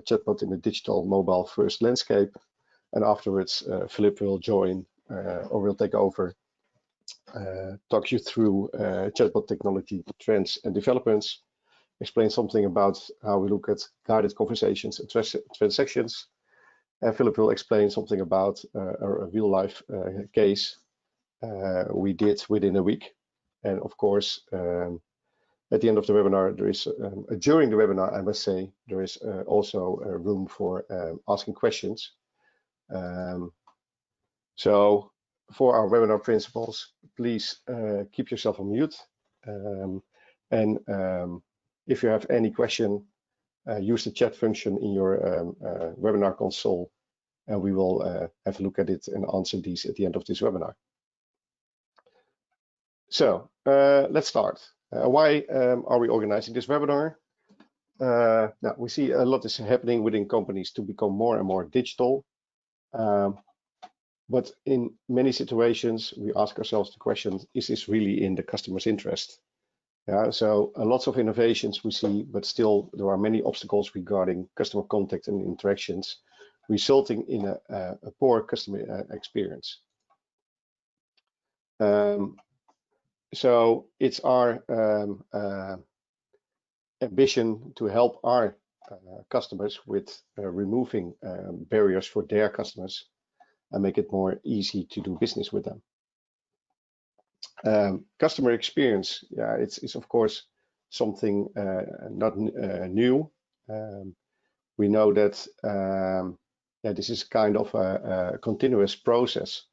chatbot in a digital mobile first landscape. And afterwards, Philip will join or will take over, talk you through chatbot technology trends and developments, explain something about how we look at guided conversations and transactions. And Philip will explain something about a real-life case we did within a week. And of course, at the end of the webinar, there is during the webinar, I must say, there is also room for asking questions. So for our webinar principles, please keep yourself on mute. If you have any question, use the chat function in your webinar console, and we will have a look at it and answer these at the end of this webinar. So let's start. Why are we organizing this webinar? Now, we see a lot is happening within companies to become more and more digital. But in many situations, we ask ourselves the question, is this really in the customer's interest? Yeah, so lots of innovations we see, but still there are many obstacles regarding customer contact and interactions, resulting in a poor customer experience. So it's our ambition to help our customers with removing barriers for their customers and make it more easy to do business with them. Customer experience, yeah, it's of course something not new. We know that yeah, this is kind of a continuous process.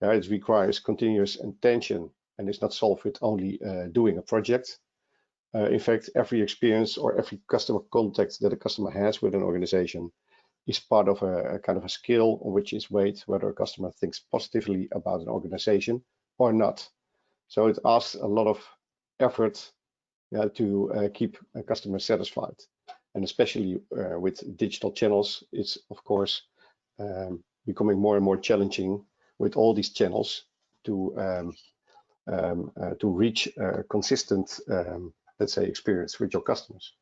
It requires continuous attention and it's not solved with only doing a project. In fact, every experience or every customer contact that a customer has with an organization is part of a kind of a scale on which is weighed whether a customer thinks positively about an organization or not. So it asks a lot of effort to keep a customer satisfied. And especially with digital channels, it's of course becoming more and more challenging with all these channels to reach a consistent, let's say, experience with your customers.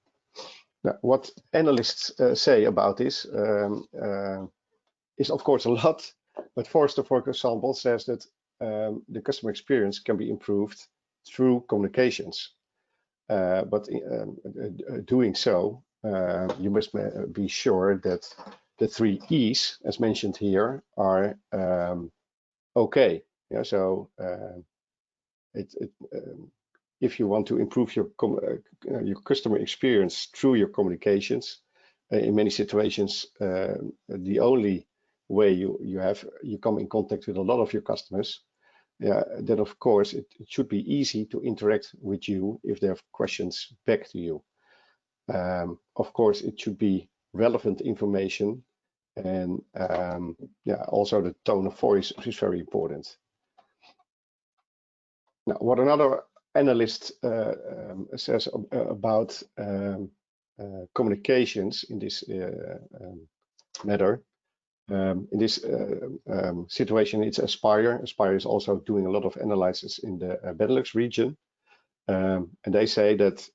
Now, what analysts say about this is of course a lot, but Forrester, for example, says that the customer experience can be improved through communications. But doing so, you must be sure that the 3 E's, as mentioned here, are okay. Yeah, so if you want to improve your customer experience through your communications, in many situations, the only way you come in contact with a lot of your customers, then of course it should be easy to interact with you if they have questions back to you. Of course, it should be relevant information, and yeah, also the tone of voice is very important. Now, what another analyst says about communications in this matter, in this situation, it's Aspire. Aspire is also doing a lot of analysis in the Benelux region, and they say that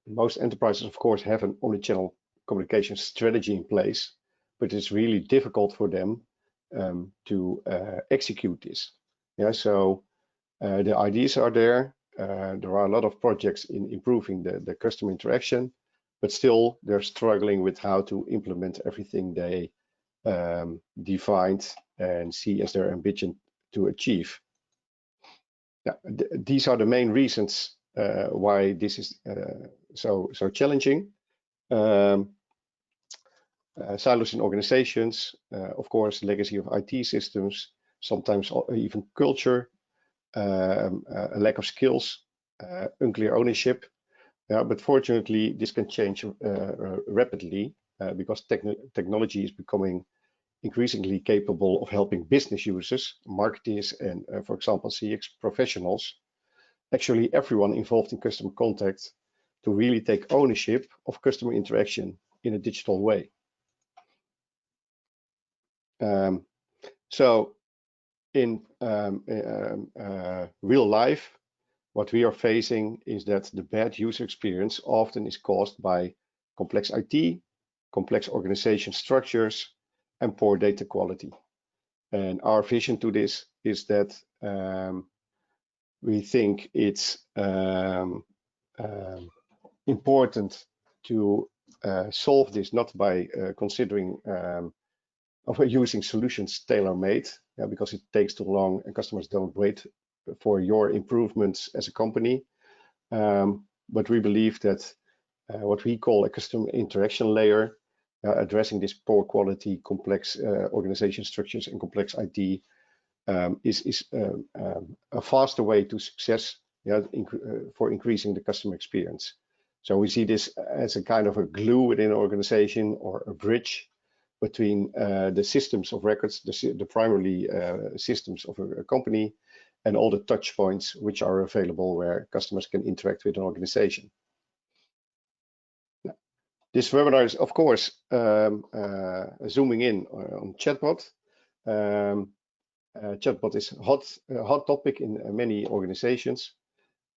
most enterprises, of course, have an omnichannel communication strategy in place, but it's really difficult for them to execute this. Yeah, so the ideas are there. There are a lot of projects in improving the customer interaction, but still they're struggling with how to implement everything they defined and see as their ambition to achieve. Yeah, these are the main reasons why this is so challenging. Silos in organizations, of course, legacy of IT systems, sometimes even culture, a lack of skills, unclear ownership. Yeah, but fortunately, this can change rapidly because technology is becoming increasingly capable of helping business users, marketers, and, for example, CX professionals, actually everyone involved in customer contact, to really take ownership of customer interaction in a digital way. So in real life, what we are facing is that the bad user experience often is caused by complex IT, complex organization structures, and poor data quality. And our vision to this is that we think it's important to solve this not by considering of using solutions tailor-made, because it takes too long and customers don't wait for your improvements as a company. But we believe that what we call a customer interaction layer, addressing this poor quality, complex organization structures and complex IT, is a faster way to success, for increasing the customer experience. So we see this as a kind of a glue within an organization, or a bridge between the systems of records, the primarily systems of a company, and all the touch points which are available where customers can interact with an organization. This webinar is, of course, zooming in on Chatbot. Chatbot is a hot topic in many organizations.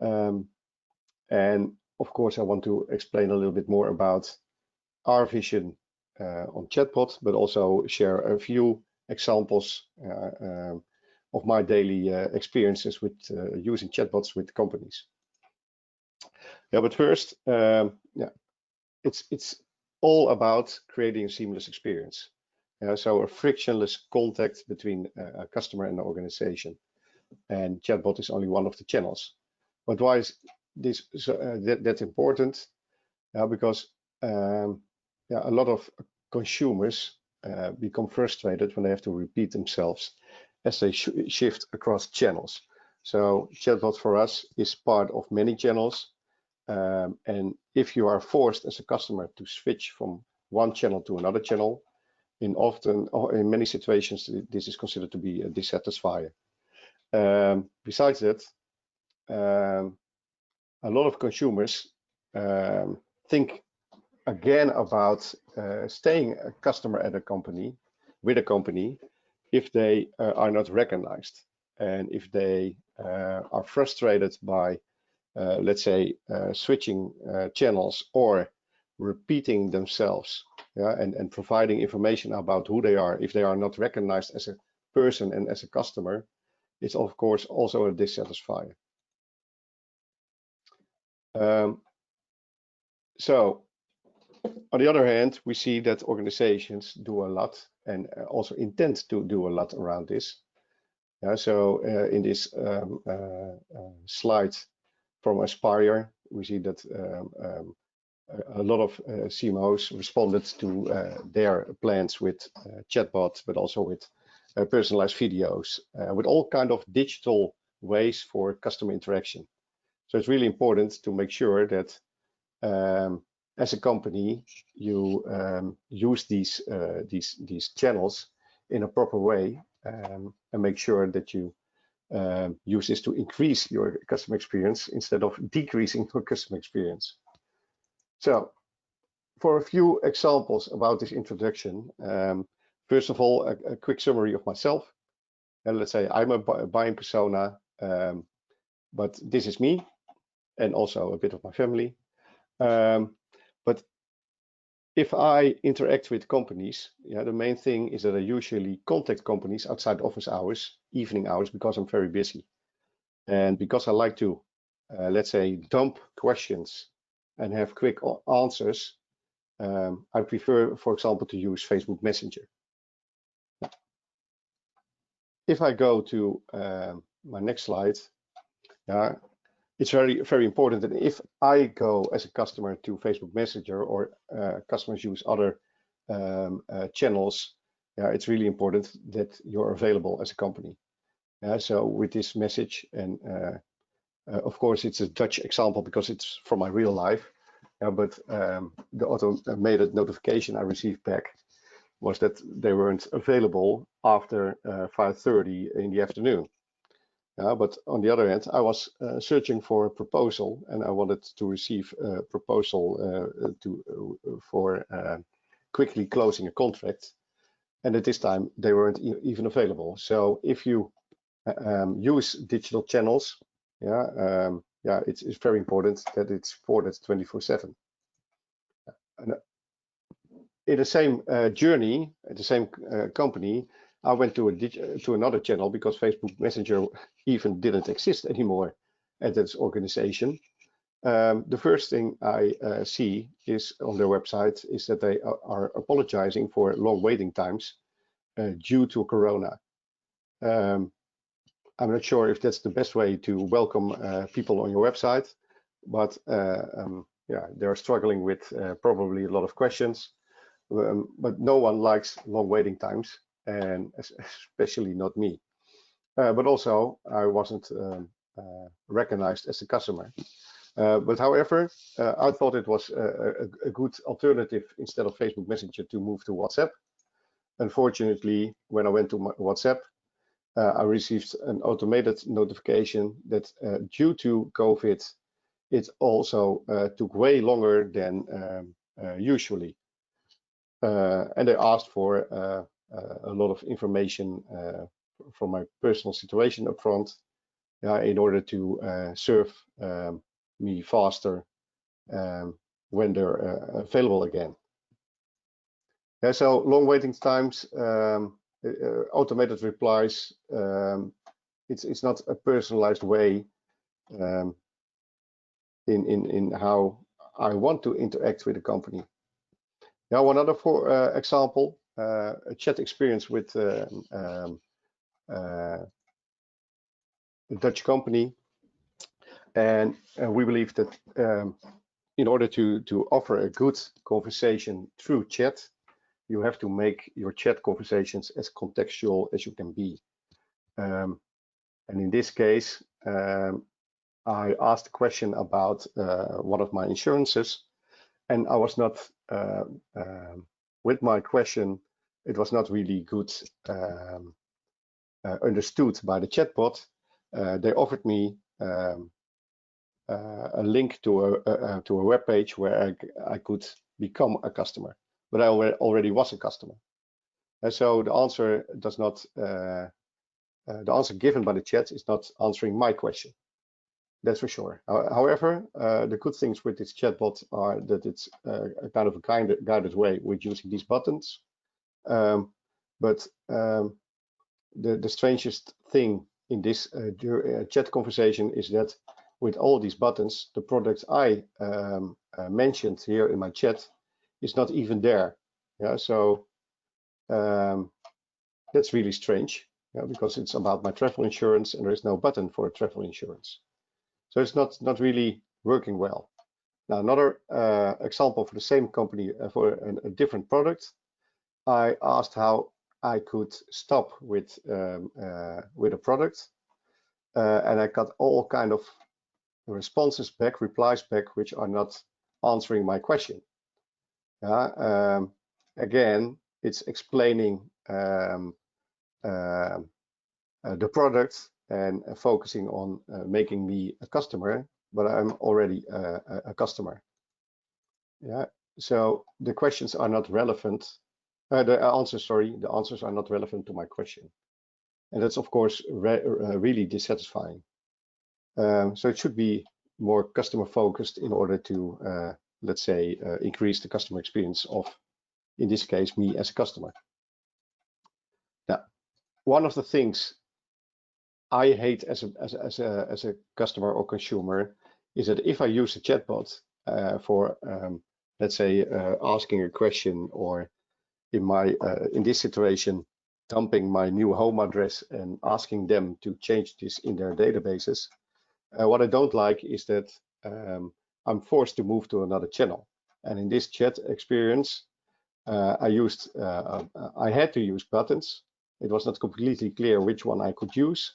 And of course, I want to explain a little bit more about our vision on Chatbot, but also share a few examples of my daily experiences with using chatbots with companies. But first, it's all about creating a seamless experience. So a frictionless contact between a customer and an organization. And Chatbot is only one of the channels. But why is this that's important? Because a lot of consumers become frustrated when they have to repeat themselves as they shift across channels. So Chatbot for us is part of many channels. And if you are forced as a customer to switch from one channel to another channel, in many situations, this is considered to be a dissatisfier. Besides that, a lot of consumers think again about staying a customer at a company, with a company, if they are not recognized, and if they are frustrated by, let's say, switching channels or repeating themselves, and providing information about who they are. If they are not recognized as a person and as a customer, it's of course also a dissatisfier. So on the other hand, we see that organizations do a lot and also intend to do a lot around this. So in this slide from Aspire, we see that a lot of CMOs responded to their plans with chatbots, but also with personalized videos, with all kind of digital ways for customer interaction. So it's really important to make sure that as a company, you use these channels in a proper way, and make sure that you use this to increase your customer experience instead of decreasing your customer experience. So for a few examples about this introduction, first of all, a quick summary of myself. And let's say I'm a buying persona, but this is me, and also a bit of my family. But if I interact with companies, the main thing is that I usually contact companies outside office hours, evening hours, because I'm very busy. And because I like to, let's say, dump questions and have quick answers, I prefer, for example, to use Facebook Messenger. If I go to my next slide, it's very important that if I go as a customer to Facebook Messenger, or customers use other channels, it's really important that you're available as a company. So with this message, and of course it's a Dutch example because it's from my real life, but the automated notification I received back was that they weren't available after 5:30 in the afternoon. But on the other hand, I was searching for a proposal, and I wanted to receive a proposal for quickly closing a contract. And at this time, they weren't even available. So if you use digital channels, Yeah, it's very important that it's supported 24/7. And in the same journey, at the same company, I went to another channel because Facebook Messenger even didn't exist anymore at this organization. The first thing I see is on their website is that they are apologizing for long waiting times due to Corona. I'm not sure if that's the best way to welcome people on your website, but yeah, they're struggling with probably a lot of questions. But no one likes long waiting times, and especially not me. But also, I wasn't recognized as a customer. But however, I thought it was a good alternative instead of Facebook Messenger to move to WhatsApp. Unfortunately, when I went to WhatsApp, I received an automated notification that due to COVID, it also took way longer than usually. And they asked for a lot of information from my personal situation up front in order to serve me faster when they're available again. Yeah, so long waiting times, automated replies, it's not a personalized way in how I want to interact with the company. Now, one other example, a chat experience with a Dutch company, and we believe that in order to offer a good conversation through chat, you have to make your chat conversations as contextual as you can be. And in this case, I asked a question about one of my insurances, and I was not, with my question, it was not really good understood by the chatbot. They offered me a link to a web page where I could become a customer, but I already was a customer. And so the answer does not, the answer given by the chat is not answering my question. That's for sure. However, the good things with this chatbot are that it's a kind of a guided way with using these buttons. But the strangest thing in this chat conversation is that with all these buttons, the product I mentioned here in my chat is not even there. Yeah, so that's really strange, because it's about my travel insurance and there is no button for travel insurance. So it's not really working well. Now, another example for the same company for a different product, I asked how I could stop with a product, and I got all kind of responses back, replies back, which are not answering my question. Again, it's explaining the product and focusing on making me a customer, but I'm already a customer. Yeah, so the questions are not relevant. The answers are not relevant to my question, and that's of course really dissatisfying. So it should be more customer focused in order to, let's say, increase the customer experience of, in this case, me as a customer. Now, one of the things I hate as a customer or consumer is that if I use a chatbot for, let's say, asking a question, or in this situation, dumping my new home address and asking them to change this in their databases, what I don't like is that I'm forced to move to another channel. And in this chat experience, I had to use buttons. It was not completely clear which one I could use.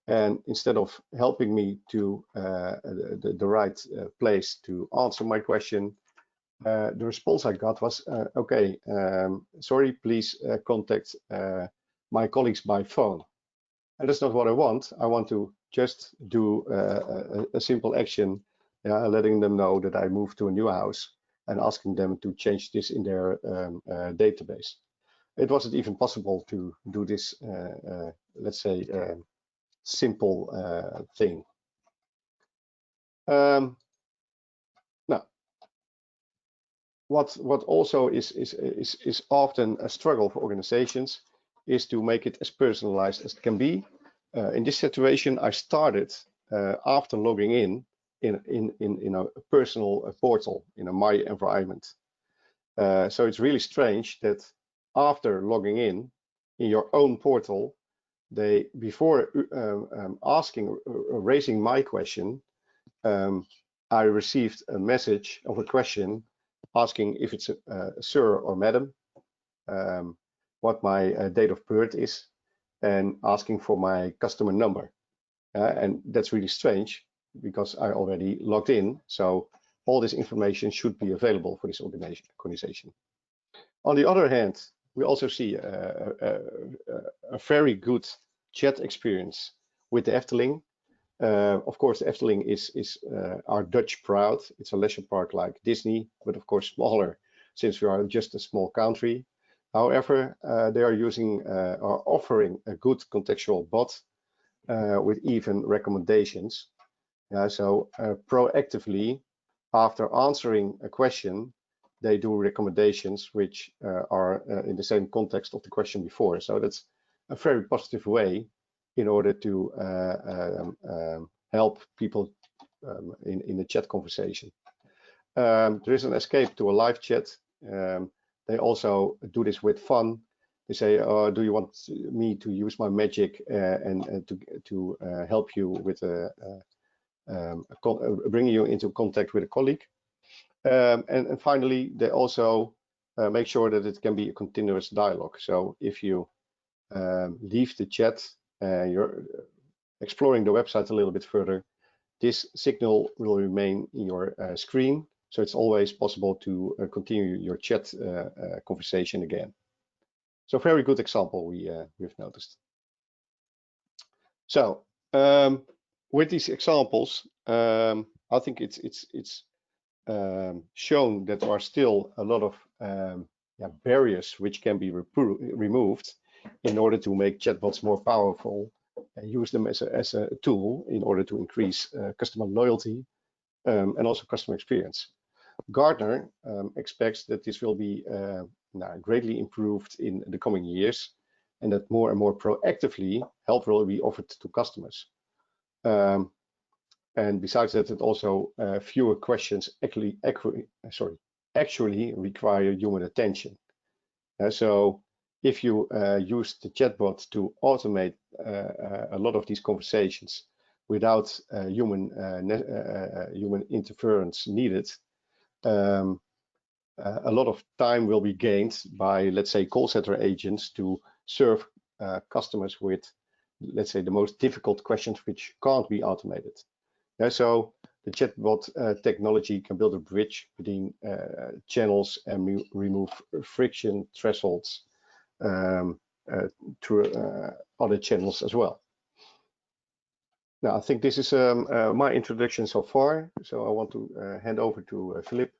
And instead of helping me to the right place to answer my question, the response I got was, okay, sorry, please contact my colleagues by phone. And that's not what I want. I want to just do a simple action, letting them know that I moved to a new house and asking them to change this in their database. It wasn't even possible to do this, let's say, simple thing. Now, what also is often a struggle for organizations is to make it as personalized as it can be. In this situation, I started after logging in a personal portal in a my environment. So it's really strange that after logging in your own portal, they before raising my question, I received a message of a question asking if it's a sir or madam, what my date of birth is, and asking for my customer number. And that's really strange because I already logged in. So all this information should be available for this organization. On the other hand, we also see a very good chat experience with the Etheling. Of course, the Etheling is our Dutch proud. It's a leisure park like Disney, but of course smaller since we are just a small country. However, they are offering a good contextual bot with even recommendations. So proactively, after answering a question, they do recommendations which are in the same context of the question before. So that's a very positive way in order to help people in the chat conversation. There is an escape to a live chat. They also do this with fun. They say, do you want me to use my magic and to help you with bringing you into contact with a colleague? And finally, they also make sure that it can be a continuous dialogue. So if you leave the chat, you're exploring the website a little bit further, this signal will remain in your screen. So it's always possible to continue your chat conversation again. So very good example we've noticed. So with these examples, I think it's shown that there are still a lot of barriers which can be removed in order to make chatbots more powerful and use them as a tool in order to increase customer loyalty and also customer experience. Gartner expects that this will be greatly improved in the coming years and that more and more proactively help will be offered to customers. And besides that, it also fewer questions actually require human attention. So if you use the chatbot to automate a lot of these conversations without human interference needed, a lot of time will be gained by, let's say, call center agents to serve customers with, let's say, the most difficult questions which can't be automated. So the chatbot technology can build a bridge between channels and remove friction thresholds through other channels as well. Now, I think this is my introduction so far. So I want to hand over to Philip,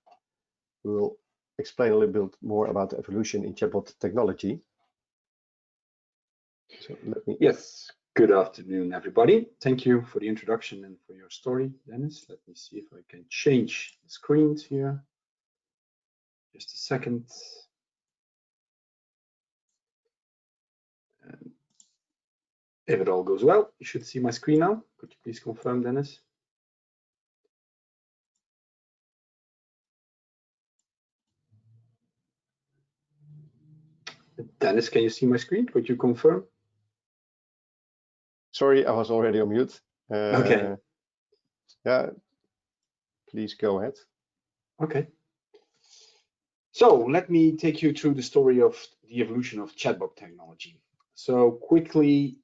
who will explain a little bit more about the evolution in chatbot technology. So let me... Yes, good afternoon, everybody. Thank you for the introduction and for your story, Dennis. Let me see if I can change the screens here. Just a second. And if it all goes well, you should see my screen now. Could you please confirm, Dennis? Dennis, can you see my screen? Could you confirm? Sorry, I was already on mute. Okay. Yeah, please go ahead. Okay. So let me take you through the story of the evolution of chatbot technology. So quickly,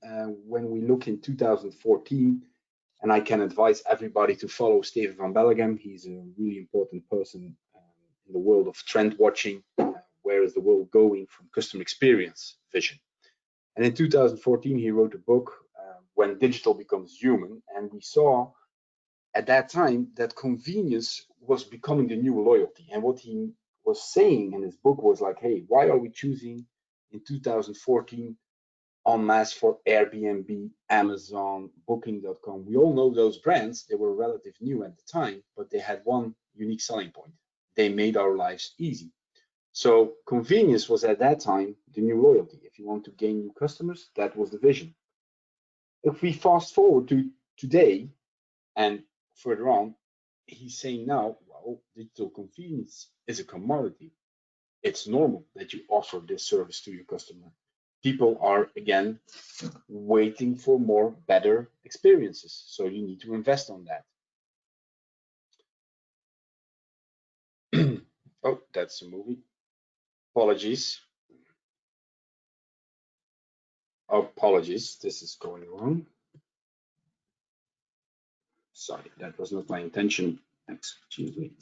when we look in 2014, and I can advise everybody to follow Steven van Bellegem. He's a really important person in the world of trend watching. Where is the world going from customer experience vision? And in 2014, he wrote a book, When Digital Becomes Human. And we saw at that time that convenience was becoming the new loyalty. And what he was saying in his book was like, hey, why are we choosing in 2014 en masse for Airbnb, Amazon, Booking.com. We all know those brands. They were relatively new at the time, but they had one unique selling point. They made our lives easy. So convenience was at that time the new loyalty. If you want to gain new customers, that was the vision. If we fast forward to today and further on, he's saying now, well, digital convenience is a commodity. It's normal that you offer this service to your customer. People are, again, waiting for more, better experiences. So you need to invest on that. Oh, that's a movie. Apologies. Apologies, this is going wrong. Sorry, that was not my intention. Excuse me.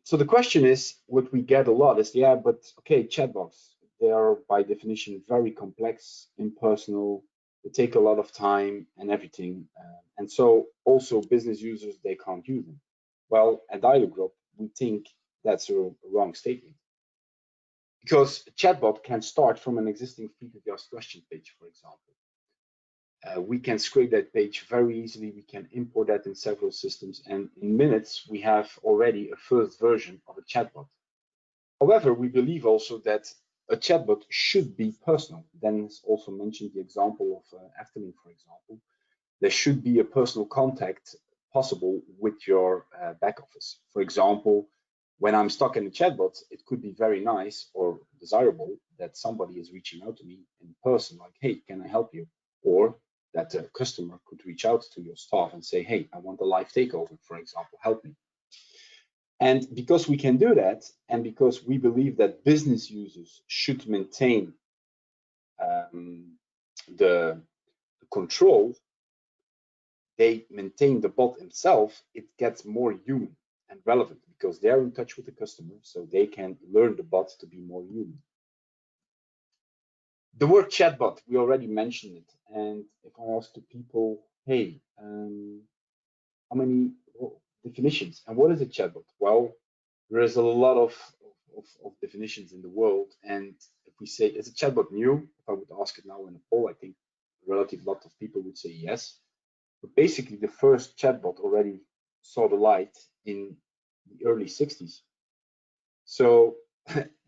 So the question is, what we get a lot is, yeah, but okay, chatbots, they are by definition very complex, impersonal, they take a lot of time and everything. And so also business users, they can't use them. Well, at Dialog Group, we think that's a wrong statement. Because a chatbot can start from an existing frequently asked question page, for example. We can scrape that page very easily. We can import that in several systems, and in minutes we have already a first version of a chatbot. However, we believe also that a chatbot should be personal. Dennis also mentioned the example of Etheling, for example. There should be a personal contact possible with your back office. For example, when I'm stuck in a chatbot, it could be very nice or desirable that somebody is reaching out to me in person, like, hey, can I help you? Or that a customer could reach out to your staff and say, hey, I want a live takeover, for example, help me. And because we can do that, and because we believe that business users should maintain the control, they maintain the bot itself, it gets more human and relevant because they're in touch with the customer, so they can learn the bot to be more human. The word chatbot, we already mentioned it. And if I ask the people, hey, how many definitions and what is a chatbot? Well, there is a lot of definitions in the world. And if we say, is a chatbot new? If I would ask it now in a poll, I think a relative lot of people would say yes. But basically, the first chatbot already saw the light in the early 60s. So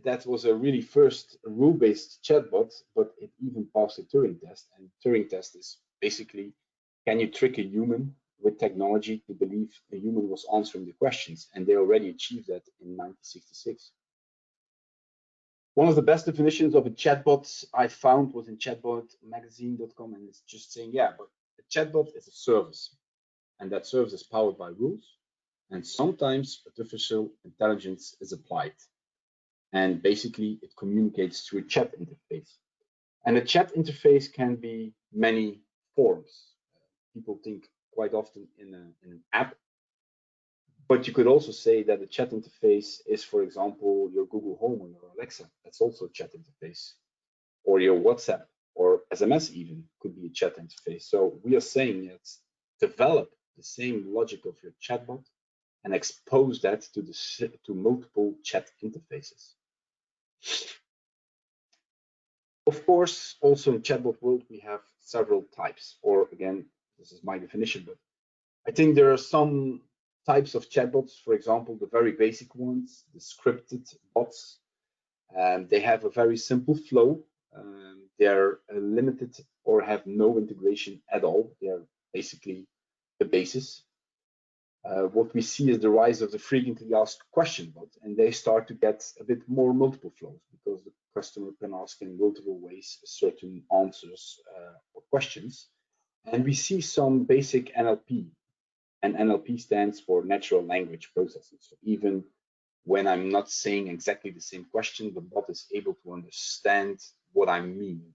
that was a really first rule-based chatbot, but it even passed the Turing test. And Turing test is basically, can you trick a human with technology to believe a human was answering the questions? And they already achieved that in 1966. One of the best definitions of a chatbot I found was in chatbotmagazine.com, and it's just saying, yeah, but a chatbot is a service, and that service is powered by rules, and sometimes artificial intelligence is applied. And basically, it communicates through a chat interface. And a chat interface can be many forms. People think quite often in an app, but you could also say that a chat interface is, for example, your Google Home or your Alexa. That's also a chat interface. Or your WhatsApp or SMS even could be a chat interface. So we are saying that develop the same logic of your chatbot and expose that to multiple chat interfaces. Of course, also in chatbot world, we have several types, or again, this is my definition, but I think there are some types of chatbots, for example, the very basic ones, the scripted bots. They have a very simple flow. They're limited or have no integration at all. They're basically the basis. What we see is the rise of the frequently asked question bot, and they start to get a bit more multiple flows because the customer can ask in multiple ways certain answers or questions. And we see some basic NLP, and NLP stands for natural language processing. So even when I'm not saying exactly the same question, the bot is able to understand what I mean.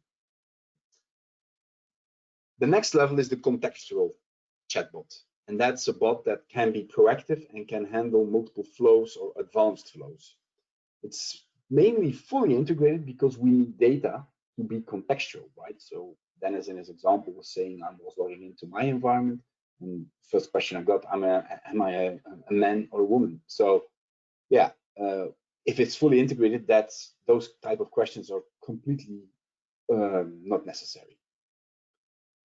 The next level is the contextual chatbot. And that's a bot that can be proactive and can handle multiple flows or advanced flows. It's mainly fully integrated because we need data to be contextual, right? So Dennis in his example was saying I was logging into my environment, and first question I got, am I a man or a woman? So yeah, if it's fully integrated, those type of questions are completely not necessary.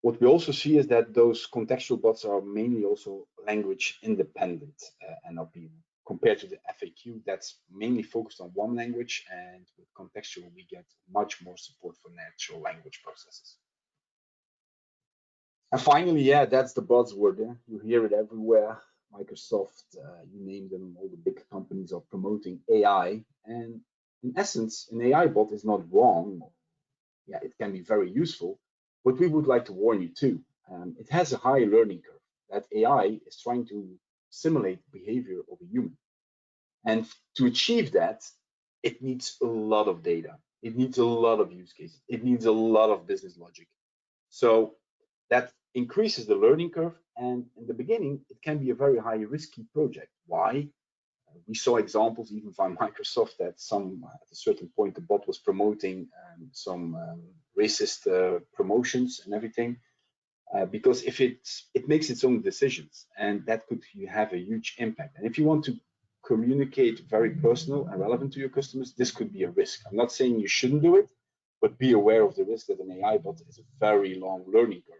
What we also see is that those contextual bots are mainly also language independent NLP compared to the FAQ that's mainly focused on one language, and with contextual we get much more support for natural language processes. And finally, yeah, that's the buzzword. Yeah? You hear it everywhere. Microsoft, you name them, all the big companies are promoting AI. And in essence, an AI bot is not wrong. Yeah, it can be very useful, but we would like to warn you too. It has a high learning curve. That AI is trying to simulate behavior of a human. And to achieve that, it needs a lot of data. It needs a lot of use cases. It needs a lot of business logic. So that increases the learning curve. And in the beginning, it can be a very high risky project. Why? We saw examples even from Microsoft that at a certain point, the bot was promoting some racist promotions and everything. Because if it makes its own decisions, and that could have a huge impact. And if you want to communicate very personal and relevant to your customers, this could be a risk. I'm not saying you shouldn't do it, but be aware of the risk that an AI bot is a very long learning curve.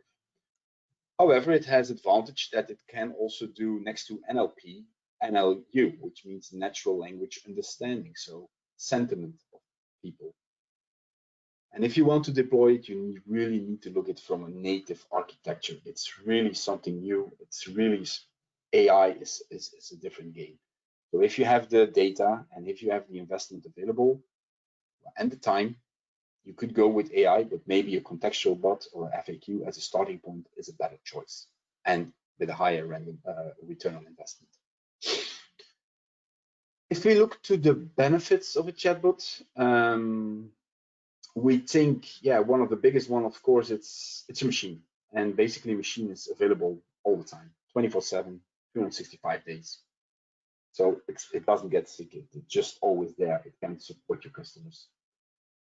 However, it has advantage that it can also do next to NLP, NLU, which means natural language understanding, so sentiment of people. And if you want to deploy it, you really need to look at it from a native architecture. It's really something new. It's really, AI is a different game. So if you have the data and if you have the investment available and the time, you could go with AI, but maybe a contextual bot or FAQ as a starting point is a better choice and with a higher return on investment. If we look to the benefits of a chatbot, we think, yeah, one of the biggest one, of course, it's a machine, and basically machine is available all the time, 24/7, 365 days. So it doesn't get sick. It's just always there. It can support your customers.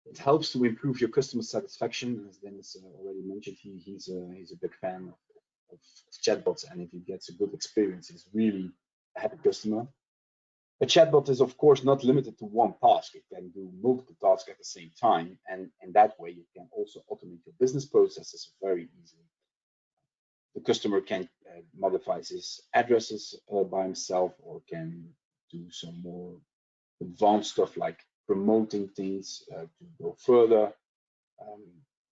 It helps to improve your customer satisfaction, as Dennis already mentioned. He's a big fan of chatbots, and if he gets a good experience, he's really a happy customer. A chatbot is, of course, not limited to one task. It can do multiple tasks at the same time, and in that way, you can also automate your business processes very easily. The customer can modify his addresses by himself, or can do some more advanced stuff like promoting things to go further.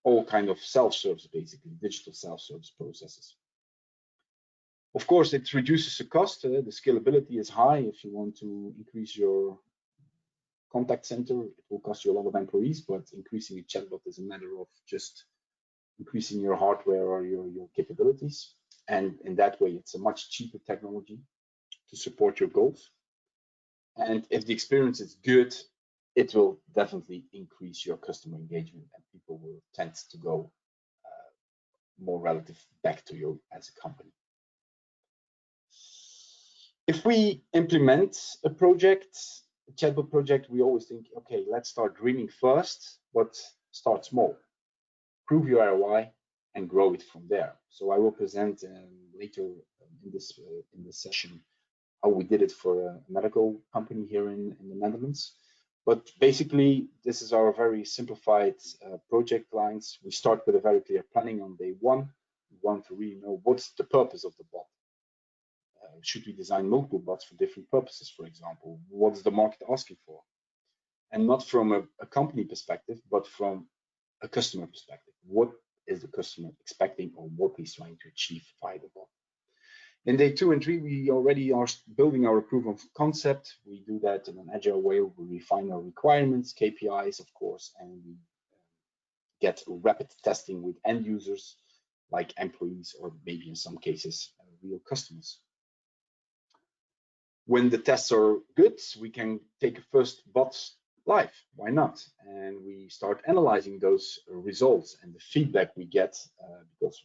All kind of self-service, basically, digital self-service processes. Of course, it reduces the cost. The scalability is high. If you want to increase your contact center, it will cost you a lot of employees, but increasing a chatbot is a matter of just increasing your hardware or your capabilities. And in that way, it's a much cheaper technology to support your goals. And if the experience is good, it will definitely increase your customer engagement, and people will tend to go more relative back to you as a company. If we implement a project, a chatbot project, we always think, okay, let's start dreaming first, but start small. Prove your ROI and grow it from there. So I will present later in this session how we did it for a medical company here in the Netherlands. But basically, this is our very simplified project lines. We start with a very clear planning on day one. We want to really know what's the purpose of the bot. Should we design multiple bots for different purposes, for example? What's the market asking for? And not from a company perspective, but from a customer perspective. What is the customer expecting, or what he's trying to achieve via the bot? In day 2 and 3, we already are building our proof of concept. We do that in an agile way. We refine our requirements, KPIs, of course, and we get rapid testing with end users like employees, or maybe in some cases, real customers. When the tests are good, we can take a first bot live. Why not? And we start analyzing those results and the feedback we get, because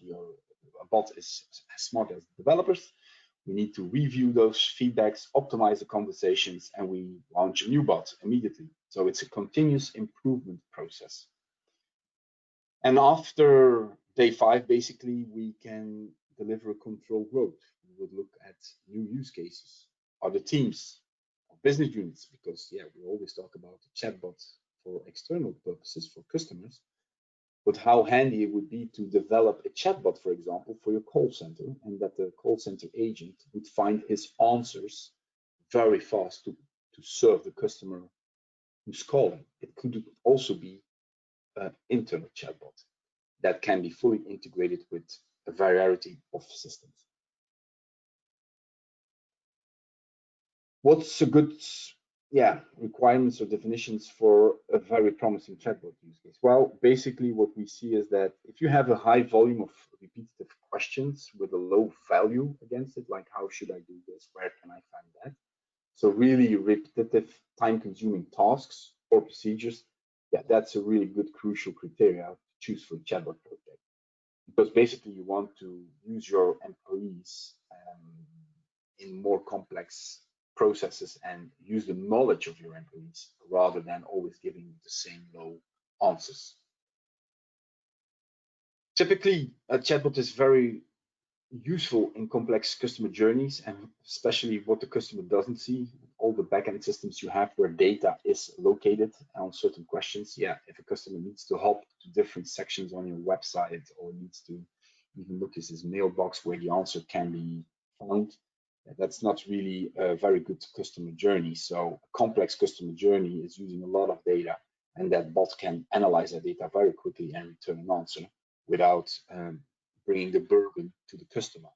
a bot is as smart as developers. We need to review those feedbacks, optimize the conversations, and we launch a new bot immediately. So it's a continuous improvement process. And after day 5, basically, we can deliver a controlled growth. We would look at new use cases, other teams, or business units, because yeah, we always talk about the chatbots for external purposes for customers. but how handy it would be to develop a chatbot, for example, for your call center, and that the call center agent would find his answers very fast to serve the customer who's calling. It could also be an internal chatbot that can be fully integrated with a variety of systems. What's a good requirements or definitions for a very promising chatbot use case? Well, basically what we see is that if you have a high volume of repetitive questions with a low value against it, like how should I do this, where can I find that? So really repetitive, time-consuming tasks or procedures, that's a really good crucial criteria to choose for a chatbot project. Because basically you want to use your employees in more complex processes and use the knowledge of your employees rather than always giving the same low answers. Typically, a chatbot is very useful in complex customer journeys, and especially what the customer doesn't see, all the backend systems you have where data is located on certain questions. If a customer needs to hop to different sections on your website or needs to even look at his mailbox where the answer can be found, that's not really a very good customer journey. So a complex customer journey is using a lot of data, and that bot can analyze that data very quickly and return an answer without bringing the burden to the customer.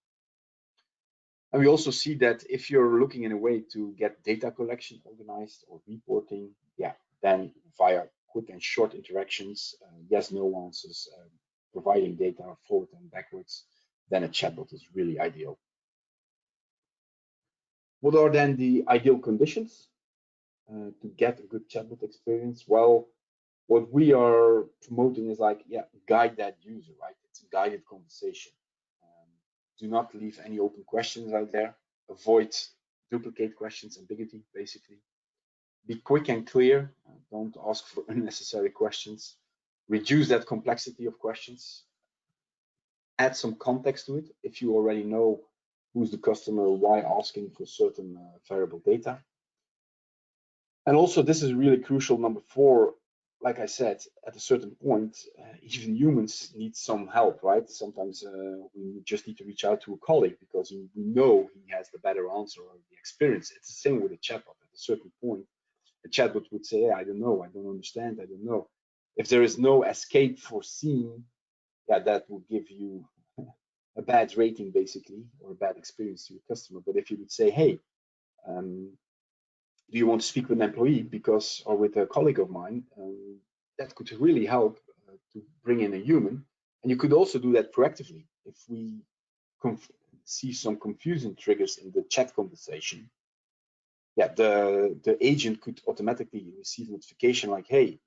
And we also see that if you're looking in a way to get data collection organized or reporting, then via quick and short interactions, yes, no answers, providing data forward and backwards, then a chatbot is really ideal. What are then the ideal conditions to get a good chatbot experience? Well, what we are promoting is guide that user, right? It's a guided conversation. Do not leave any open questions out there. Avoid duplicate questions, ambiguity, basically. Be quick and clear. Don't ask for unnecessary questions. Reduce that complexity of questions. Add some context to it. If you already know who's the customer, why asking for certain variable data. And also, this is really crucial, number 4, like I said, at a certain point, even humans need some help, right? Sometimes we just need to reach out to a colleague because we know he has the better answer or the experience. It's the same with a chatbot. At a certain point, a chatbot would say, I don't know, I don't understand, I don't know. If there is no escape foreseen, that will give you a bad rating, basically, or a bad experience to your customer. But if you would say, hey, do you want to speak with an employee or with a colleague of mine, that could really help to bring in a human. And you could also do that proactively. If we see some confusion triggers in the chat conversation, the agent could automatically receive notification like, hey,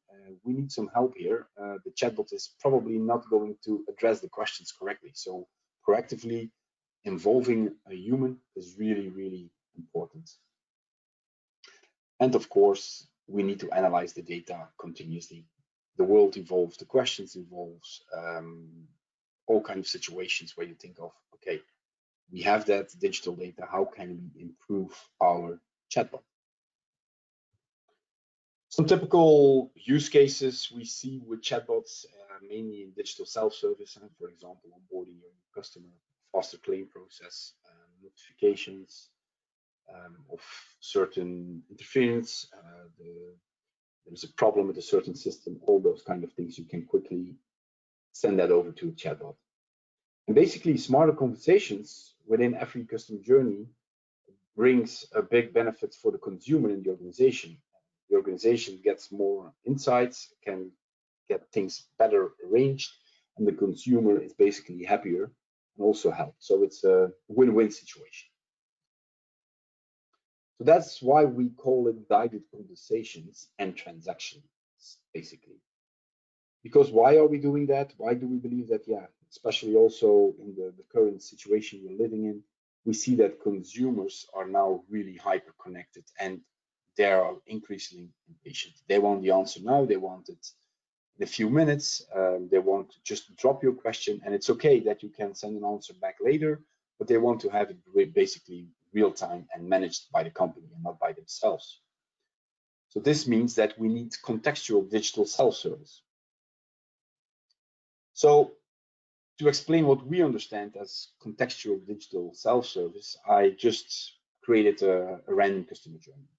we need some help here. The chatbot is probably not going to address the questions correctly. So proactively involving a human is really, really important. And of course, we need to analyze the data continuously. The world evolves, the questions evolves, all kinds of situations where you think of, okay, we have that digital data, how can we improve our chatbot? Some typical use cases we see with chatbots, mainly in digital self-service, for example, onboarding your customer, faster claim process, notifications, of certain interference, there's a problem with a certain system, all those kind of things, you can quickly send that over to a chatbot. And basically, smarter conversations within every customer journey brings a big benefit for the consumer in the organization. The organization gets more insights, can get things better arranged, and the consumer is basically happier and also helped. So it's a win-win situation. So that's why we call it guided conversations and transactions, basically. Because why are we doing that? Why do we believe that? Especially also in the current situation we're living in, we see that consumers are now really hyper connected and they are increasingly impatient. They want the answer now, they want it in a few minutes, they want to just drop your question, and it's okay that you can send an answer back later, but they want to have it basically real time and managed by the company and not by themselves. So this means that we need contextual digital self-service. So to explain what we understand as contextual digital self-service, I just created a random customer journey.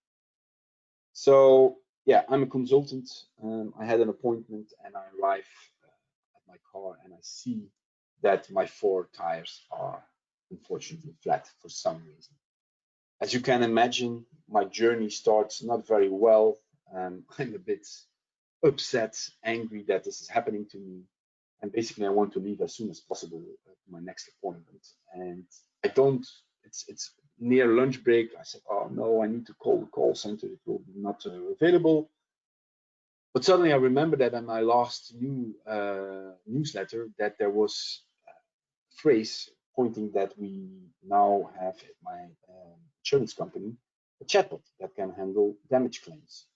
So yeah, I'm a consultant. I had an appointment and I arrive at my car and I see that my 4 tires are unfortunately flat for some reason. As you can imagine, my journey starts not very well. I'm a bit upset, angry that this is happening to me. And basically I want to leave as soon as possible to my next appointment. And I don't, it's near lunch break. I said, oh no, I need to call the call center. It will be not available. But suddenly I remember that in my last newsletter that there was a phrase pointing that we now have at my insurance company a chatbot that can handle damage claims.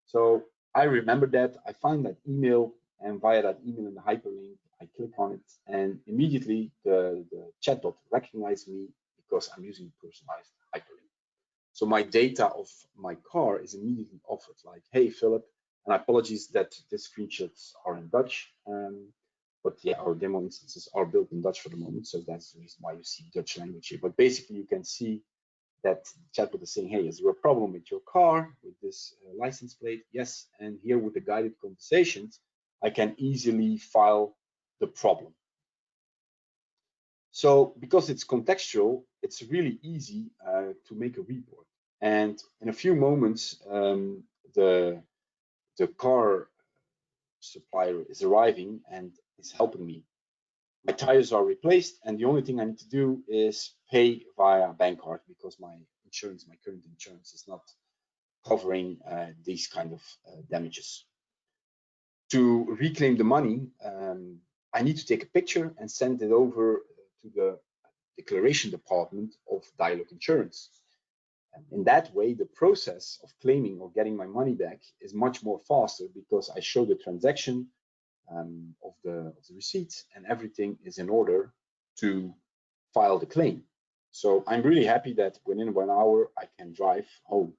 So I remember that, I find that email, and via that email in the hyperlink, I click on it, and immediately the chatbot recognized me because I'm using personalized hyperlink. So my data of my car is immediately offered, like, hey, Philip, and apologies that the screenshots are in Dutch, but yeah, our demo instances are built in Dutch for the moment, so that's the reason why you see Dutch language here. But basically, you can see that the chatbot is saying, hey, is there a problem with your car, with this license plate? Yes, and here with the guided conversations, I can easily file the problem. So because it's contextual, it's really easy to make a report. And in a few moments, the car supplier is arriving and is helping me. My tires are replaced, and the only thing I need to do is pay via bank card because my insurance, my current insurance, is not covering these kind of damages. To reclaim the money, I need to take a picture and send it over to the declaration department of Dialog Insurance. And in that way, the process of claiming or getting my money back is much more faster because I show the transaction of the receipt and everything is in order to file the claim. So I'm really happy that within 1 hour I can drive home.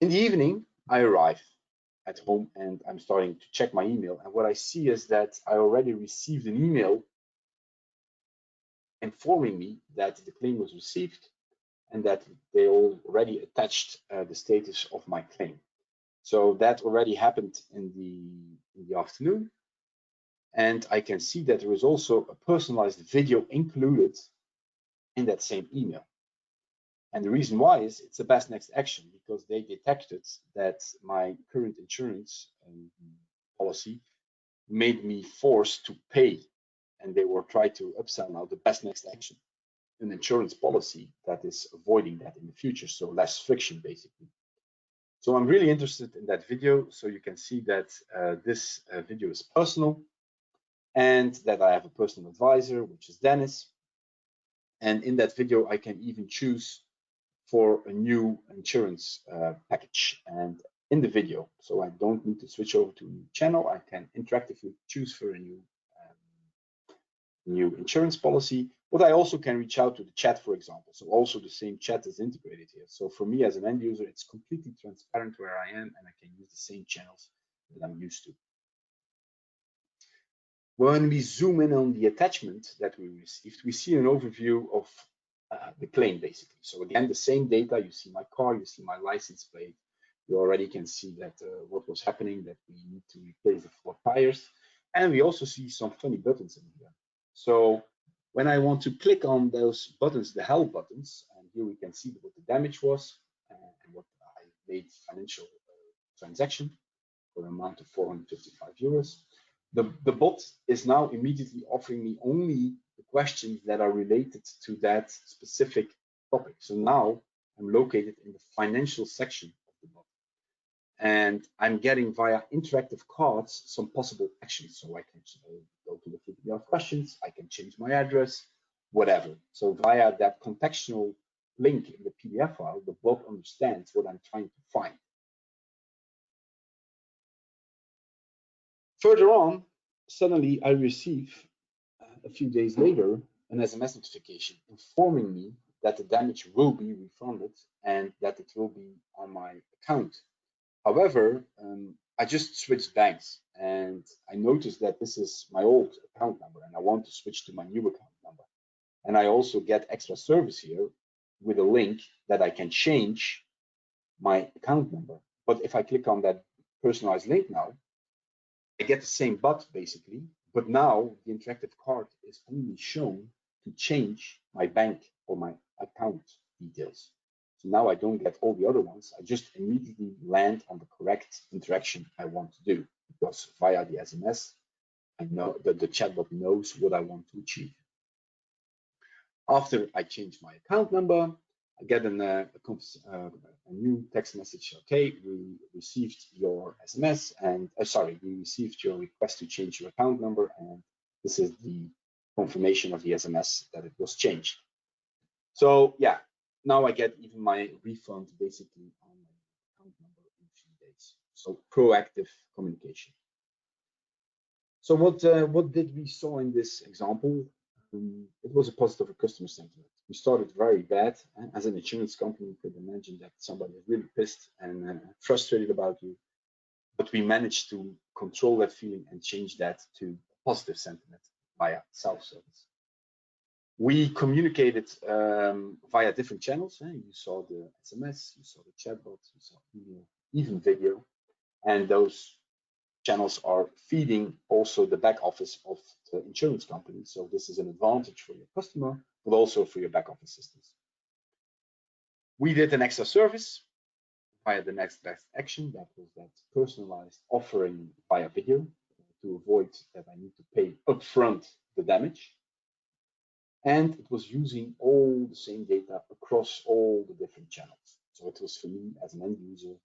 In the evening, I arrive at home and I'm starting to check my email. And what I see is that I already received an email informing me that the claim was received and that they already attached the status of my claim. So that already happened in the afternoon. And I can see that there is also a personalized video included in that same email. And the reason why is it's the best next action because they detected that my current insurance policy made me forced to pay. And they were trying to upsell now the best next action, an insurance policy that is avoiding that in the future. So less friction, basically. So I'm really interested in that video. So you can see that this video is personal and that I have a personal advisor, which is Dennis. And in that video, I can even choose for a new insurance package and in the video. So I don't need to switch over to a new channel. I can interactively choose for a new insurance policy, but I also can reach out to the chat, for example. So also the same chat is integrated here. So for me as an end user, it's completely transparent where I am and I can use the same channels that I'm used to. When we zoom in on the attachment that we received, we see an overview of the claim, basically. So again, the same data, you see my car, you see my license plate. You already can see that what was happening, that we need to replace the 4 tires. And we also see some funny buttons in here. So when I want to click on those buttons, the help buttons, and here we can see what the damage was and what I made financial transaction for an amount of 455 euros. The bot is now immediately offering me only the questions that are related to that specific topic. So now I'm located in the financial section of the bot. And I'm getting via interactive cards some possible actions. So I can go to the PDF questions, I can change my address, whatever. So via that contextual link in the PDF file, the bot understands what I'm trying to find. Further on, suddenly I receive a few days later an SMS notification informing me that the damage will be refunded and that it will be on my account. However, I just switched banks, and I noticed that this is my old account number, and I want to switch to my new account number. And I also get extra service here with a link that I can change my account number. But if I click on that personalized link now, I get the same bot basically, but now the interactive card is only shown to change my bank or my account details. So now I don't get all the other ones. I just immediately land on the correct interaction I want to do, because via the SMS, I know that the chatbot knows what I want to achieve. After I change my account number, I get a new text message. Okay, we received your SMS, and sorry, we received your request to change your account number, and this is the confirmation of the SMS that it was changed. So yeah, now I get even my refund basically on my account number in a few days. So proactive communication. So what did we saw in this example? It was a positive customer sentiment. We started very bad. As an insurance company, you could imagine that somebody is really pissed and frustrated about you. But we managed to control that feeling and change that to positive sentiment via self-service. We communicated via different channels. You saw the SMS, you saw the chatbot, you saw email, even video, and those channels are feeding also the back office of the insurance company. So this is an advantage for your customer, but also for your back office systems. We did an extra service via the next best action. That was that personalized offering via video to avoid that I need to pay upfront the damage. And it was using all the same data across all the different channels. So it was, for me as an end user,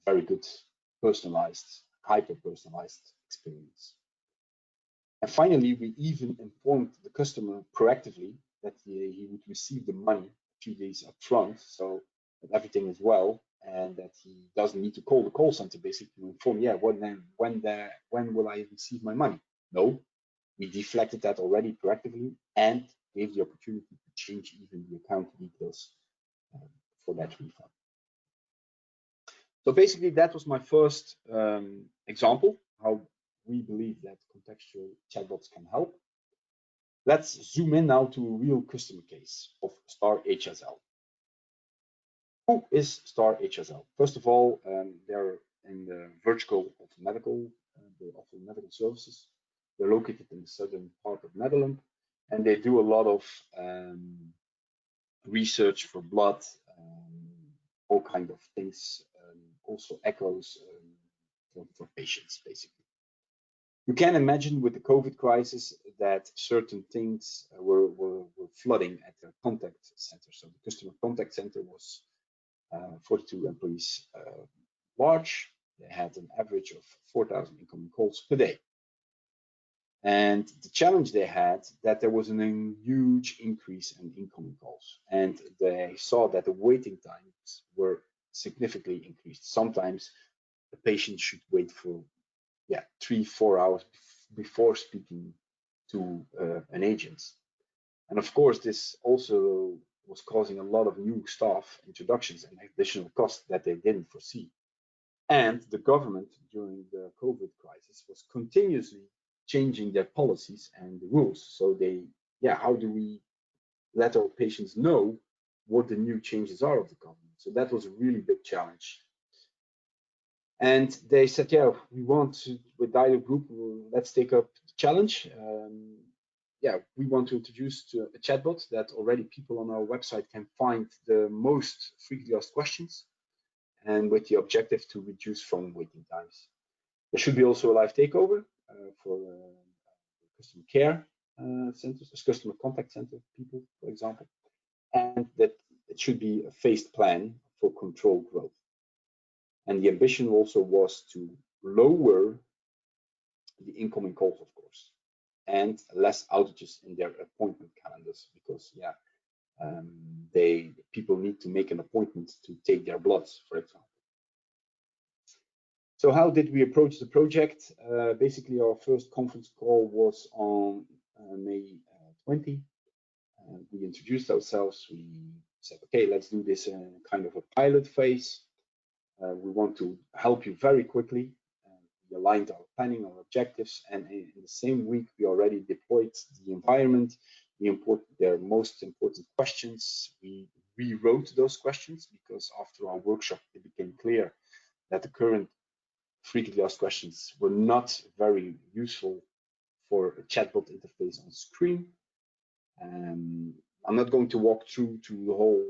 very good personalized, hyper-personalized experience. And finally, we even informed the customer proactively that he would receive the money a few days up front, so that everything is well, and that he doesn't need to call the call center basically to inform, yeah, when will I receive my money? No, we deflected that already proactively and gave the opportunity to change even the account details for that refund. So basically, that was my first example, how we believe that contextual chatbots can help. Let's zoom in now to a real customer case of Star HSL. Who is Star HSL? First of all, they're in the vertical of medical, they offer medical services. They're located in the southern part of Netherlands, and they do a lot of research for blood, all kinds of things, also echoes for patients, basically. You can imagine with the COVID crisis that certain things were flooding at the contact center. So the customer contact center was 42 employees large. They had an average of 4,000 incoming calls per day. And the challenge they had that there was a huge increase in incoming calls, and they saw that the waiting times were significantly increased. Sometimes the patient should wait for 3-4 hours before speaking to an agent. And of course, this also was causing a lot of new staff introductions and additional costs that they didn't foresee. And the government during the COVID crisis was continuously changing their policies and the rules. So how do we let our patients know what the new changes are of the government? So that was a really big challenge. And they said, yeah, we want to, with Dialog Group, let's take up the challenge. We want to introduce a chatbot that already people on our website can find the most frequently asked questions, and with the objective to reduce phone waiting times. There should be also a live takeover for customer care centers, customer contact center people, for example, and that it should be a phased plan for controlled growth. And the ambition also was to lower the incoming calls, of course, and less outages in their appointment calendars, because people need to make an appointment to take their bloods, for example. So how did we approach the project? Basically, our first conference call was on May 20. We introduced ourselves. We said, okay, let's do this in kind of a pilot phase. We want to help you very quickly. we aligned our planning, our objectives, and in the same week, we already deployed the environment. We imported their most important questions. We rewrote those questions because after our workshop, it became clear that the current frequently asked questions were not very useful for a chatbot interface on screen. I'm not going to walk through to the whole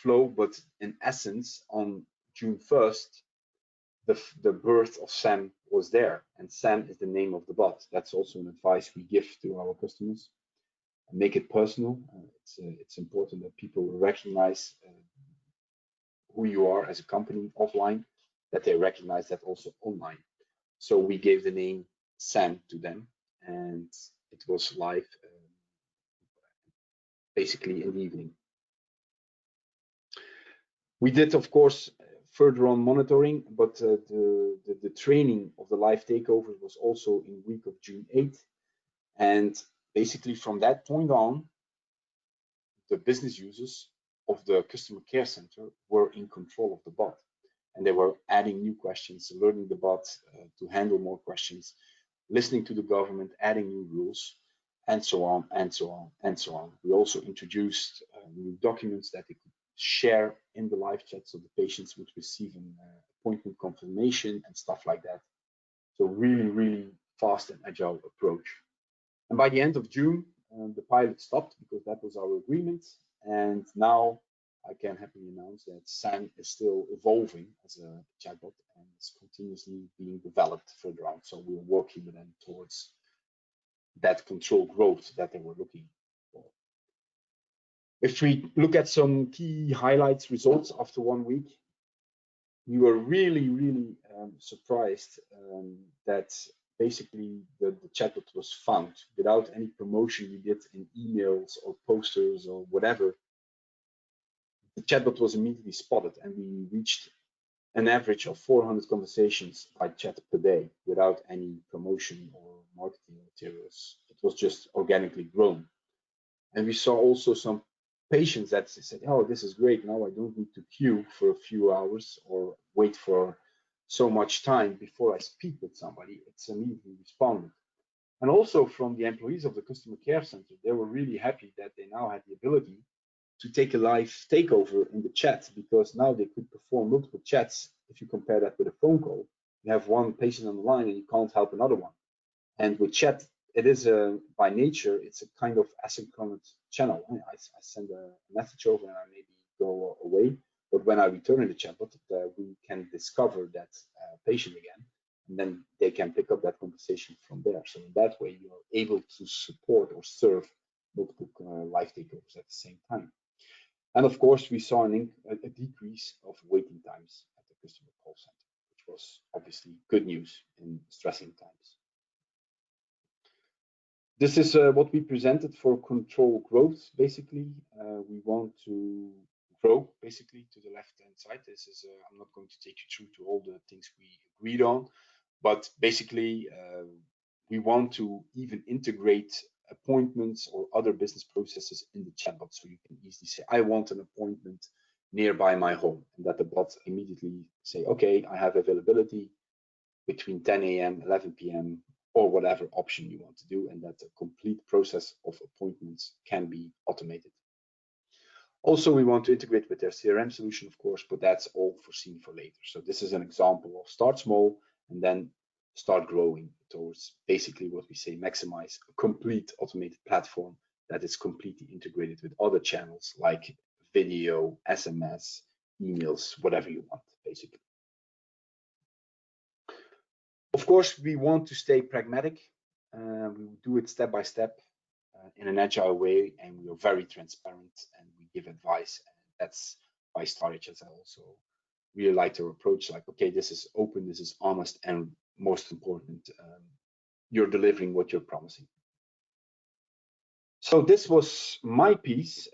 flow, but in essence, on June 1st, the birth of Sam was there, and Sam is the name of the bot. That's also an advice we give to our customers. Make it personal. It's important that people recognize who you are as a company offline, that they recognize that also online. So we gave the name Sam to them, and it was live basically in the evening. We did, of course, further on monitoring, but the training of the live takeover was also in week of June 8th. And basically from that point on, the business users of the customer care center were in control of the bot. And they were adding new questions, learning the bot to handle more questions, listening to the government, adding new rules, and so on, and so on, and so on. We also introduced new documents that they could share in the live chat, so the patients would receive an appointment confirmation and stuff like that. So really, really fast and agile approach. And by the end of June, the pilot stopped because that was our agreement. And now I can happily announce that Sam is still evolving as a chatbot and is continuously being developed further on. So we're working with them towards that controlled growth that they were looking for. If we look at some key highlights, results after 1 week, we were really, really surprised that basically the chatbot was found without any promotion we did in emails or posters or whatever. The chatbot was immediately spotted, and we reached an average of 400 conversations by chat per day without any promotion or marketing materials. It was just organically grown. And we saw also some patients that said, oh, this is great. Now I don't need to queue for a few hours or wait for so much time before I speak with somebody. It's immediately responded. And also from the employees of the customer care center, they were really happy that they now had the ability to take a live takeover in the chat, because now they could perform multiple chats. If you compare that with a phone call, you have one patient on the line and you can't help another one. And with chat, it is by nature, it's a kind of asynchronous channel. I send a message over and I maybe go away, but when I return in the chatbot, we can discover that patient again, and then they can pick up that conversation from there. So in that way, you are able to support or serve multiple live takeovers at the same time. And of course, we saw a decrease of waiting times at the customer call center, which was obviously good news in stressing times. This is what we presented for control growth. Basically, we want to grow basically to the left-hand side. This is I'm not going to take you through to all the things we agreed on, but basically we want to even integrate appointments or other business processes in the chatbot, so you can easily say, I want an appointment nearby my home, and that the bot immediately say, okay, I have availability between 10 a.m., 11 p.m., or whatever option you want to do, and that the complete process of appointments can be automated. Also, we want to integrate with their CRM solution, of course, but that's all foreseen for later. So this is an example of start small and then start growing towards basically what we say, maximize a complete automated platform that is completely integrated with other channels like video, SMS, emails, whatever you want, basically. Of course, we want to stay pragmatic. We do it step by step in an agile way, and we are very transparent and we give advice. And that's why StarHL also really like our approach, like, okay, this is open, this is honest, and most important, you're delivering what you're promising. So this was my piece,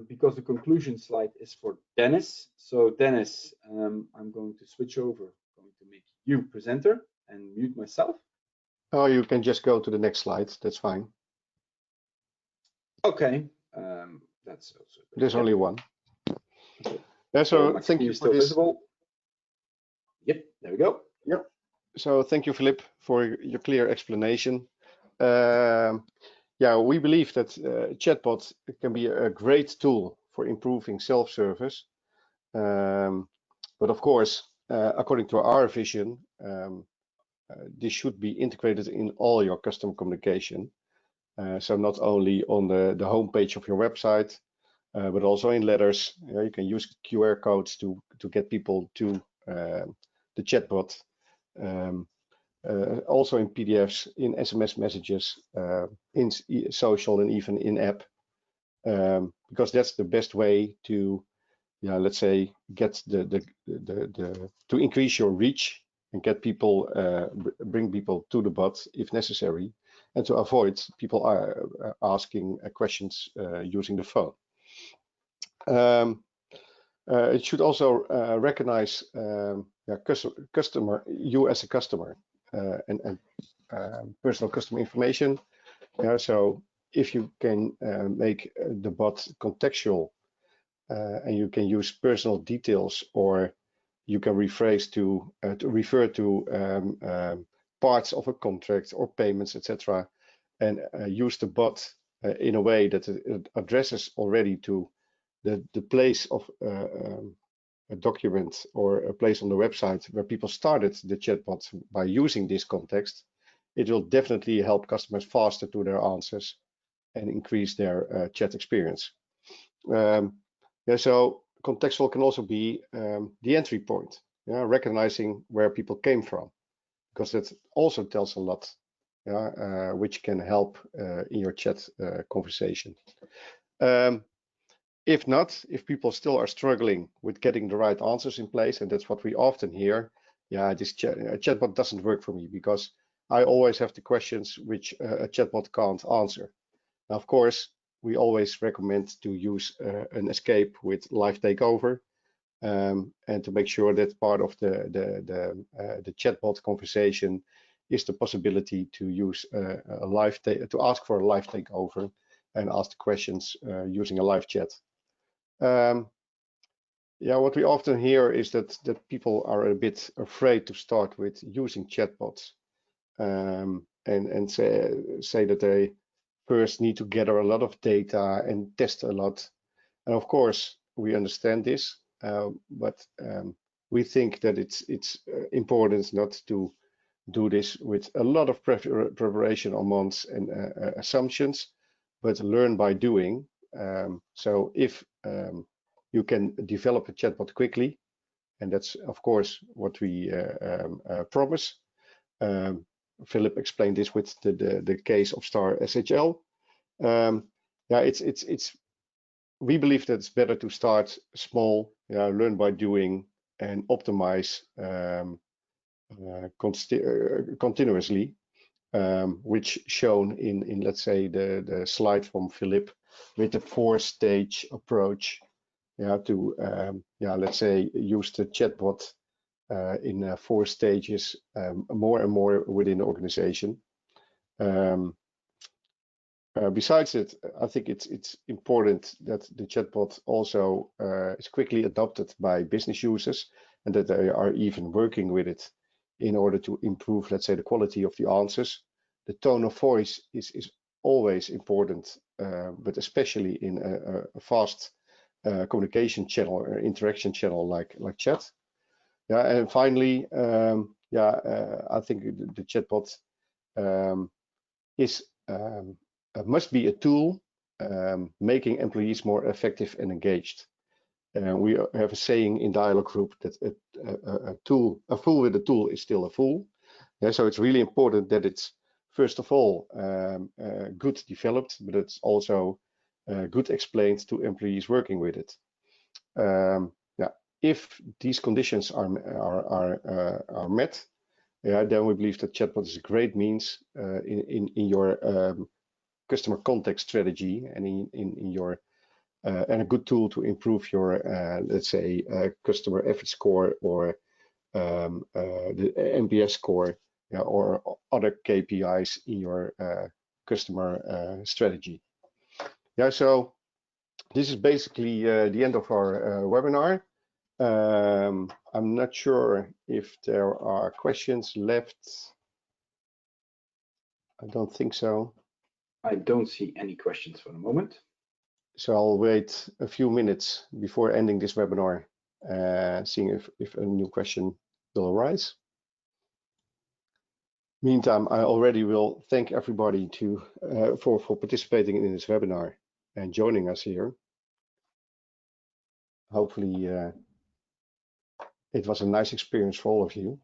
because the conclusion slide is for Dennis. So Dennis, I'm going to switch over, going to make you presenter and mute myself. Oh, you can just go to the next slide. That's fine. Okay, that's also good. There's only one. Okay. Yeah, so thank you for this. Visible. Yep, there we go. Yep. So thank you, Philip, for your clear explanation. Yeah, we believe that chatbot can be a great tool for improving self-service. But of course, according to our vision, this should be integrated in all your customer communication. So not only on the homepage of your website, but also in letters. You can use QR codes to get people to the chatbot. Also in PDFs, in SMS messages, in social, and even in app, because that's the best way to, let's say, get to increase your reach and get people, bring people to the bot if necessary, and to avoid people asking questions using the phone. It should also recognize you as a customer, and personal customer information. So if you can make the bot contextual, and you can use personal details, or you can rephrase to refer to parts of a contract or payments, etc., and use the bot in a way that it addresses already to the place of a document or a place on the website where people started the chatbot by using this context, it will definitely help customers faster to their answers and increase their chat experience. So contextual can also be the entry point, recognizing where people came from, because that also tells a lot, which can help in your chat conversation. If not, if people still are struggling with getting the right answers in place, and that's what we often hear, this chatbot doesn't work for me because I always have the questions which a chatbot can't answer. Now, of course, we always recommend to use an escape with live takeover, and to make sure that part of the chatbot conversation is the possibility to use to ask for a live takeover and ask the questions using a live chat. What we often hear is that people are a bit afraid to start with using chatbots, and say that they first need to gather a lot of data and test a lot. And of course, we understand this, but we think that it's important not to do this with a lot of preparation on months and assumptions, but learn by doing. So if you can develop a chatbot quickly, and that's of course what we promise. Philip explained this with the case of Star SHL. We believe that it's better to start small, learn by doing, and optimize continuously, which shown in let's say the slide from Philip with the 4-stage approach, to let's say use the chatbot in 4 stages, more and more within the organization. Besides it, I think it's important that the chatbot also is quickly adopted by business users, and that they are even working with it in order to improve, let's say, the quality of the answers. The tone of voice is always important, but especially in a fast communication channel or interaction channel like chat. And finally, I think the chatbot must be a tool making employees more effective and engaged. We have a saying in Dialog group that a fool with a tool is still a fool. So it's really important that it's first of all good developed, but it's also good explained to employees working with it. If these conditions are met, then we believe that chatbot is a great means in your customer context strategy, and in your and a good tool to improve your let's say customer effort score, or the NPS score, or other KPIs in your customer strategy. So this is basically the end of our webinar. I'm not sure if there are questions left. I don't think so. I don't see any questions for the moment. So I'll wait a few minutes before ending this webinar, seeing if a new question will arise. Meantime, I already will thank everybody for participating in this webinar and joining us here. Hopefully, it was a nice experience for all of you.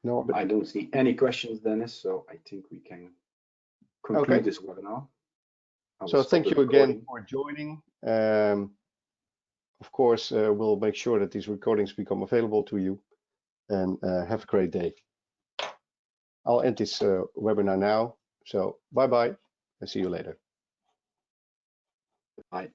No, I don't see any questions, Dennis, so I think we can conclude this webinar. So thank you again for joining. Of course, we'll make sure that these recordings become available to you, and have a great day. I'll end this webinar now. So bye-bye and see you later. Bye.